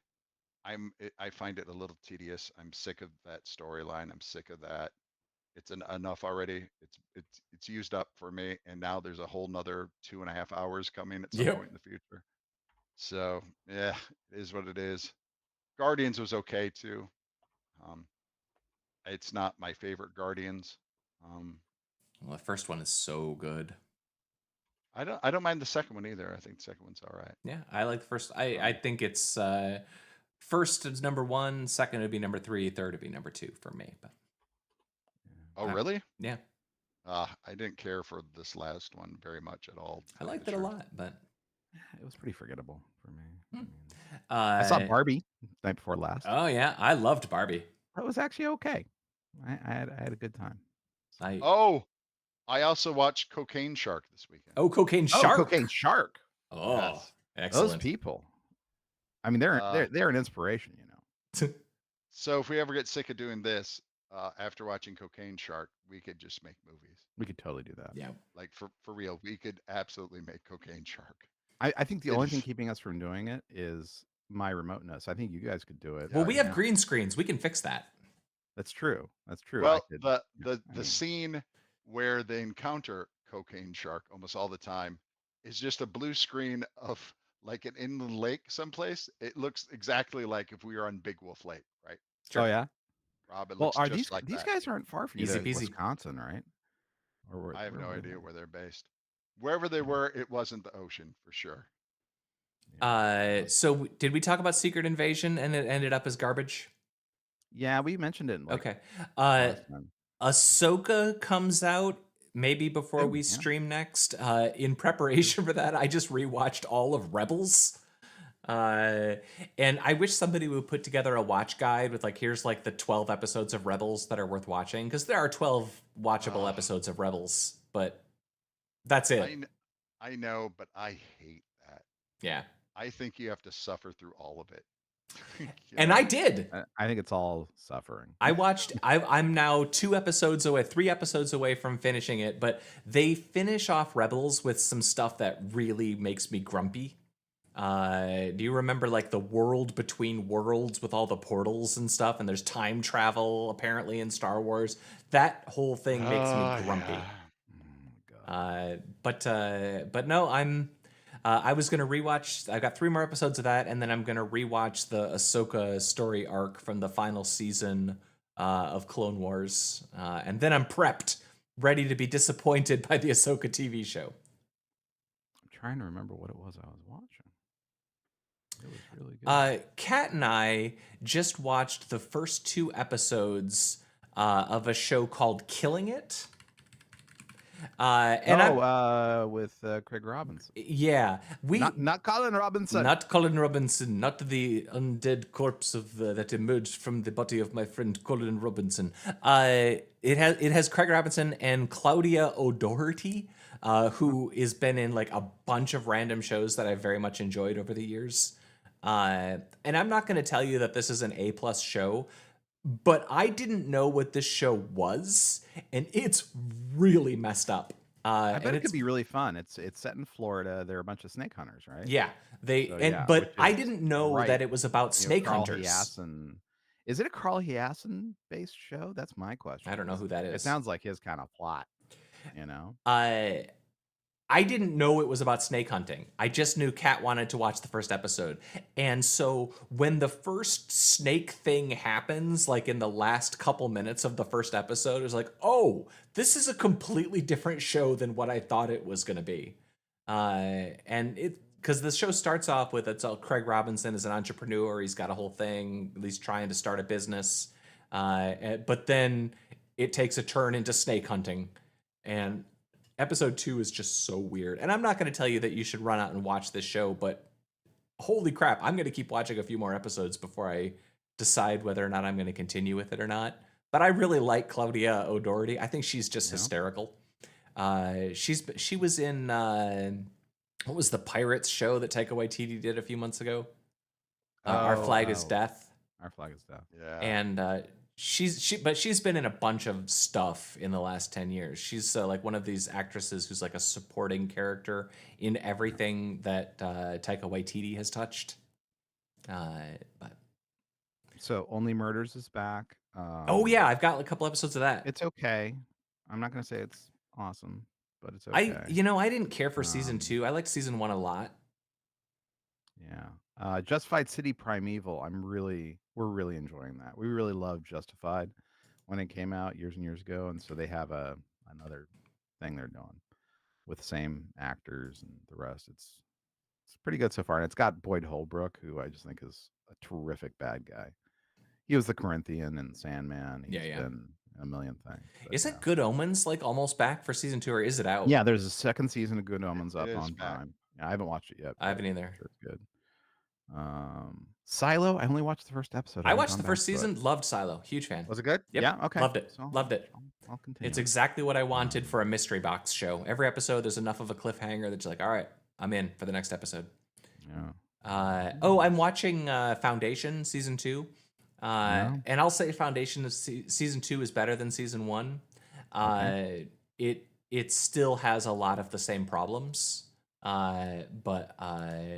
[SPEAKER 3] I find it a little tedious. I'm sick of that storyline. I'm sick of that. It's enough already. It's used up for me, and now there's a whole nother 2.5 hours coming at some point in the future. So yeah, it is what it is. Guardians was okay too. It's not my favorite Guardians.
[SPEAKER 1] Well, the first one is so good.
[SPEAKER 3] I don't mind the second one either. I think the second one's all right.
[SPEAKER 1] Yeah, I like the first. I think it's first is number 1, second would be number 3, third would be number 2 for me. But
[SPEAKER 3] oh, really?
[SPEAKER 1] Yeah.
[SPEAKER 3] I didn't care for this last one very much at all.
[SPEAKER 1] I liked it a lot, but
[SPEAKER 2] it was pretty forgettable for me.
[SPEAKER 1] I
[SPEAKER 2] saw Barbie night before last.
[SPEAKER 1] Oh yeah, I loved Barbie.
[SPEAKER 2] That was actually okay. I had a good time.
[SPEAKER 1] I
[SPEAKER 3] Oh, I also watched Cocaine Shark this weekend.
[SPEAKER 1] Oh, Cocaine
[SPEAKER 2] Oh, Cocaine
[SPEAKER 1] Shark.
[SPEAKER 2] Shark.
[SPEAKER 1] Oh,
[SPEAKER 3] Yes.
[SPEAKER 2] Those
[SPEAKER 1] excellent.
[SPEAKER 2] people. I mean, they're an inspiration, you know.
[SPEAKER 3] So if we ever get sick of doing this, after watching Cocaine Shark, we could just make movies.
[SPEAKER 2] We could totally do that.
[SPEAKER 1] Yeah.
[SPEAKER 3] Like for real, we could absolutely make Cocaine Shark.
[SPEAKER 2] I think the
[SPEAKER 3] It
[SPEAKER 2] only
[SPEAKER 3] is-
[SPEAKER 2] thing keeping us from doing it is my remoteness. I think you guys could do it.
[SPEAKER 1] Well,
[SPEAKER 3] Yeah.
[SPEAKER 1] we
[SPEAKER 2] but,
[SPEAKER 1] have green screens. We can fix that.
[SPEAKER 2] That's true. That's true.
[SPEAKER 3] Well,
[SPEAKER 2] I could,
[SPEAKER 3] the
[SPEAKER 2] yeah, I mean,
[SPEAKER 3] scene where they encounter Cocaine Shark almost all the time is just a blue screen of like an inland lake someplace. It looks exactly like if we were on Big Wolf Lake, right?
[SPEAKER 2] Oh yeah.
[SPEAKER 3] Rob, it
[SPEAKER 2] Well,
[SPEAKER 3] looks
[SPEAKER 2] are
[SPEAKER 3] just
[SPEAKER 2] these
[SPEAKER 3] like
[SPEAKER 2] these
[SPEAKER 3] that.
[SPEAKER 2] guys aren't far from you?
[SPEAKER 1] Easy
[SPEAKER 2] They're in
[SPEAKER 1] peasy.
[SPEAKER 2] Wisconsin, right? Or
[SPEAKER 3] I have
[SPEAKER 2] where
[SPEAKER 3] no
[SPEAKER 2] were
[SPEAKER 3] idea
[SPEAKER 2] they?
[SPEAKER 3] where they're based. Wherever they were, it wasn't the ocean for sure.
[SPEAKER 1] So did we talk about Secret Invasion and it ended up as garbage?
[SPEAKER 2] Yeah, we mentioned it. Like,
[SPEAKER 1] Okay.
[SPEAKER 2] last time.
[SPEAKER 1] Ahsoka comes out maybe before
[SPEAKER 2] Oh,
[SPEAKER 1] we
[SPEAKER 2] yeah.
[SPEAKER 1] stream next. In preparation for that, I just rewatched all of Rebels. And I wish somebody would put together a watch guide with like, here's like the 12 episodes of Rebels that are worth watching, because there are 12 watchable episodes of Rebels, but that's it.
[SPEAKER 3] I know, but I hate that.
[SPEAKER 1] Yeah.
[SPEAKER 3] I think you have to suffer through all of it.
[SPEAKER 1] And I did.
[SPEAKER 2] I think it's all suffering.
[SPEAKER 1] I watched. I'm now 3 episodes away from finishing it. But they finish off Rebels with some stuff that really makes me grumpy. Do you remember like the world between worlds with all the portals and stuff? And there's time travel apparently in Star Wars. That whole thing makes me grumpy.
[SPEAKER 3] Yeah.
[SPEAKER 1] But no, I was gonna rewatch. I got 3 more episodes of that, and then I'm gonna rewatch the Ahsoka story arc from the final season of Clone Wars, and then I'm prepped, ready to be disappointed by the Ahsoka TV show.
[SPEAKER 2] I'm trying to remember what it was I was watching. It was really good.
[SPEAKER 1] Kat and I just watched the first 2 episodes of a show called Killing It.
[SPEAKER 2] With Craig Robinson.
[SPEAKER 1] Yeah,
[SPEAKER 2] not Colin Robinson.
[SPEAKER 1] Not Colin Robinson, not the undead corpse of that emerged from the body of my friend Colin Robinson. It has Craig Robinson and Claudia O'Doherty, who has been in like a bunch of random shows that I've very much enjoyed over the years. And I'm not going to tell you that this is an A+ show, but I didn't know what this show was, and it's really messed up.
[SPEAKER 2] I bet it could be really fun. It's set in Florida. There are a bunch of snake hunters, right?
[SPEAKER 1] Yeah,
[SPEAKER 2] which
[SPEAKER 1] I
[SPEAKER 2] is
[SPEAKER 1] didn't know
[SPEAKER 2] right.
[SPEAKER 1] that it was about snake
[SPEAKER 2] Carl
[SPEAKER 1] hunters.
[SPEAKER 2] Hiaasen. Is it a Carl Hiaasen based show? That's my question.
[SPEAKER 1] I don't know who that is.
[SPEAKER 2] It sounds like his kind of plot, you know.
[SPEAKER 1] I didn't know it was about snake hunting. I just knew Kat wanted to watch the first episode. And so when the first snake thing happens, like in the last couple minutes of the first episode, it was like, oh, this is a completely different show than what I thought it was going to be. And because the show starts off with Craig Robinson is an entrepreneur. He's got a whole thing. He's trying to start a business. But then it takes a turn into snake hunting. And episode 2 is just so weird. And I'm not going to tell you that you should run out and watch this show, but holy crap, I'm going to keep watching a few more episodes before I decide whether or not I'm going to continue with it or not. But I really like Claudia O'Doherty. I think she's just hysterical. She was in what was the Pirates show that Taika Waititi did a few months ago? Our Flag is Death.
[SPEAKER 2] Our Flag is Death.
[SPEAKER 3] Yeah.
[SPEAKER 1] And she's been in a bunch of stuff in the last 10 years. She's like one of these actresses who's like a supporting character in everything that Taika Waititi has touched. But
[SPEAKER 2] So Only Murders is back.
[SPEAKER 1] oh yeah, I've got a couple episodes of that.
[SPEAKER 2] It's okay. I'm not gonna say it's awesome, but it's okay.
[SPEAKER 1] I didn't care for season 2. I liked season 1 a lot.
[SPEAKER 2] Yeah. Justified City Primeval. We're really enjoying that. We really loved Justified when it came out years and years ago, and so they have another thing they're doing with the same actors and the rest. It's pretty good so far, and it's got Boyd Holbrook, who I just think is a terrific bad guy. He was the Corinthian in Sandman. He's been in a million things.
[SPEAKER 1] Isn't Good Omens like almost back for season 2, or is it out?
[SPEAKER 2] Yeah, there's a second season of Good Omens up on
[SPEAKER 3] back.
[SPEAKER 2] Prime. Yeah, I haven't watched it yet.
[SPEAKER 1] I haven't either.
[SPEAKER 2] I'm sure it's good. Silo. I only watched the first episode.
[SPEAKER 1] I
[SPEAKER 2] haven't
[SPEAKER 1] watched
[SPEAKER 2] gone
[SPEAKER 1] the
[SPEAKER 2] back
[SPEAKER 1] first
[SPEAKER 2] to it.
[SPEAKER 1] season, loved Silo, huge fan.
[SPEAKER 2] Was it good?
[SPEAKER 1] Yep.
[SPEAKER 2] Yeah. Okay.
[SPEAKER 1] Loved it.
[SPEAKER 2] So
[SPEAKER 1] Loved it.
[SPEAKER 2] I'll continue.
[SPEAKER 1] It's exactly what I wanted for a mystery box show. Every episode, there's enough of a cliffhanger that you're like, all right, I'm in for the next episode.
[SPEAKER 2] Yeah.
[SPEAKER 1] Oh, I'm watching Foundation season 2.
[SPEAKER 2] Yeah.
[SPEAKER 1] And I'll say Foundation season 2 is better than season 1. It still has a lot of the same problems, but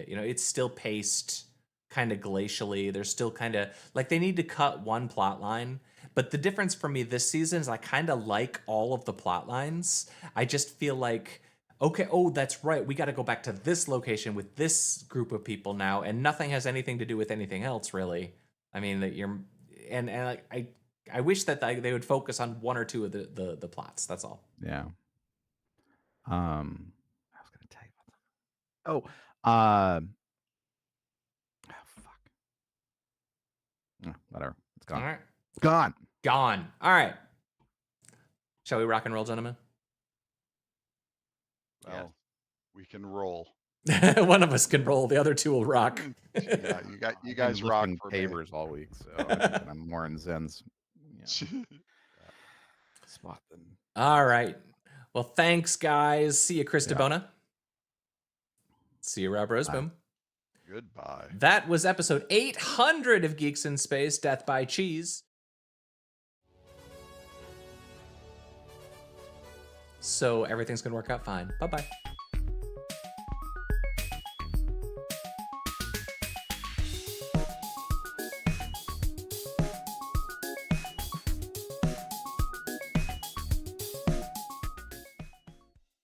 [SPEAKER 1] you know, it's still paced kind of glacially. There's still kind of like they need to cut one plot line. But the difference for me this season is I kind of like all of the plot lines. I just feel like, okay, oh, that's right. We got to go back to this location with this group of people now, and nothing has anything to do with anything else, really. I mean, that you're, and I wish that they would focus on one or two of the plots. That's all.
[SPEAKER 2] Yeah. I was gonna tell you about that. Oh, fuck. Whatever. It's gone.
[SPEAKER 1] All right.
[SPEAKER 2] It's gone.
[SPEAKER 1] Gone. All right. Shall we rock and roll, gentlemen?
[SPEAKER 3] Well, we can roll.
[SPEAKER 1] One of us can roll. The other two will rock.
[SPEAKER 3] Yeah, you guys
[SPEAKER 2] I've been
[SPEAKER 3] rock
[SPEAKER 2] lifting
[SPEAKER 3] for me.
[SPEAKER 2] pavers all week, so I think I'm more in Zen's spot than.
[SPEAKER 1] All right. Well, thanks, guys. See you, Chris
[SPEAKER 2] Yeah.
[SPEAKER 1] DeBona. See you, Rob Roseboom.
[SPEAKER 3] Goodbye.
[SPEAKER 1] That was episode 800 of Geeks in Space, Death by Cheese. So everything's going to work out fine. Bye-bye.